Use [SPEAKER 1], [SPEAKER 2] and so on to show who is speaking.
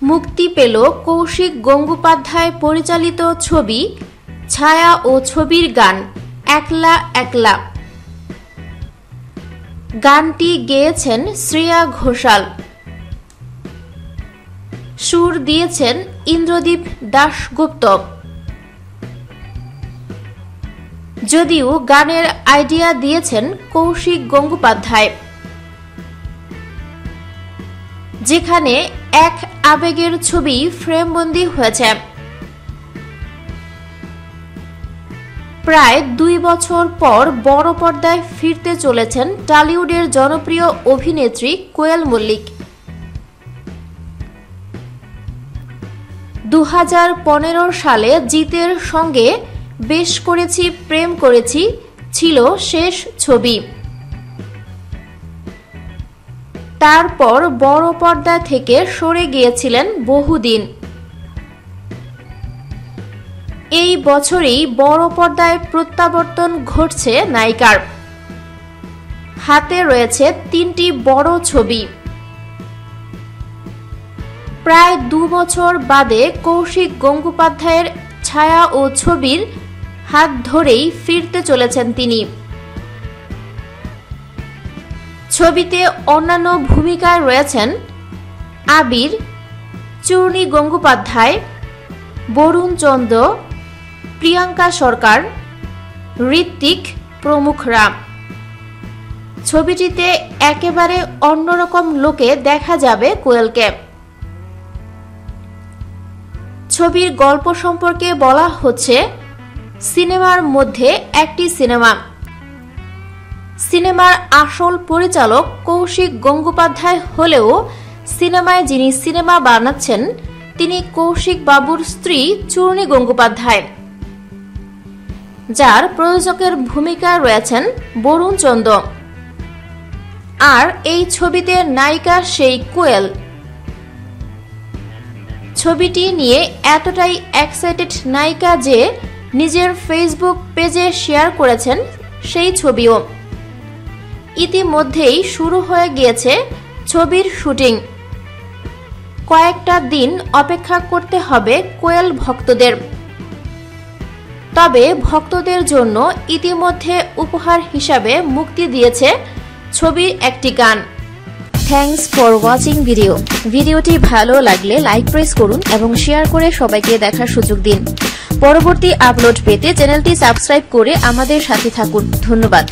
[SPEAKER 1] মুক্তি পেল কৌশিক গঙ্গোপাধ্যায় পরিচালিত ছবি ছায়া ও ছবির গান একলা একলা। গানটি গেয়েছেন শ্রেয়া ঘোষাল, সুর দিয়েছেন ইন্দ্রদীপ দাশগুপ্ত। যদিও গানের আইডিয়া দিয়েছেন কৌশিক গঙ্গোপাধ্যায়, যেখানে এক আবেগের ছবি ফ্রেমবন্দি হয়েছে। প্রায় 2 বছর পর বড় পর্দায় ফিরতে চলেছেন টলিউডের জনপ্রিয় অভিনেত্রী কোয়েল মল্লিক। 2015 সালে জিতের সঙ্গে বেশ করেছি প্রেম করেছি ছিল শেষ ছবি। তারপর বড় পর্দা থেকে সরে গিয়েছিলেন বহুদিন। এই বছরেই বড় পর্দায় প্রত্যাবর্তন ঘটছে নায়িকার। হাতে রয়েছে 3টি বড় ছবি। প্রায় 2 বছর বাদে কৌশিক গঙ্গোপাধ্যায়ের ছায়া ও ছবির হাত ধরেই ফিরতে চলেছেন তিনি। ছবিতে অন্যান্য ভূমিকায় রয়েছেন আবির, চূর্ণী গঙ্গোপাধ্যায়, বরুণ চন্দ্র, প্রিয়াঙ্কা সরকার, ঋত্বিক প্রমুখরা। ছবিটিতে একেবারে অন্যরকম লোকে দেখা যাবে কোয়েলকে। ছবির গল্প সম্পর্কে বলা হচ্ছে সিনেমার মধ্যে একটি সিনেমা। সিনেমার আসল পরিচালক কৌশিক গঙ্গোপাধ্যায় হলেও সিনেমায় যিনি সিনেমা বানাচ্ছেন তিনি কৌশিক বাবুর স্ত্রী চূর্ণী গঙ্গোপাধ্যায়, যার প্রযোজকের ভূমিকায় রয়েছেন বরুণ চন্দ্র। আর এই ছবিতে নায়িকা সেই কোয়েল। ছবিটি নিয়ে এতটাই এক্সাইটেড নায়িকা যে নিজের ফেসবুক পেজে শেয়ার করেছেন সেই ছবিও। ইতিমধ্যেই শুরু হয়ে গিয়েছে ছবির শুটিং। কয়েকটা দিন অপেক্ষা করতে হবে কোয়েল ভক্তদের। তবে ভক্তদের জন্য ইতিমধ্যে উপহার হিসাবে মুক্তি দিয়েছে ছবির একটি গান। থ্যাঙ্কস ফর ওয়াচিং ভিডিওটি ভালো লাগলে লাইক প্রেস করুন এবং শেয়ার করে সবাইকে দেখার সুযোগ দিন। পরবর্তী আপলোড পেতে চ্যানেলটি সাবস্ক্রাইব করে আমাদের সাথে থাকুন। ধন্যবাদ।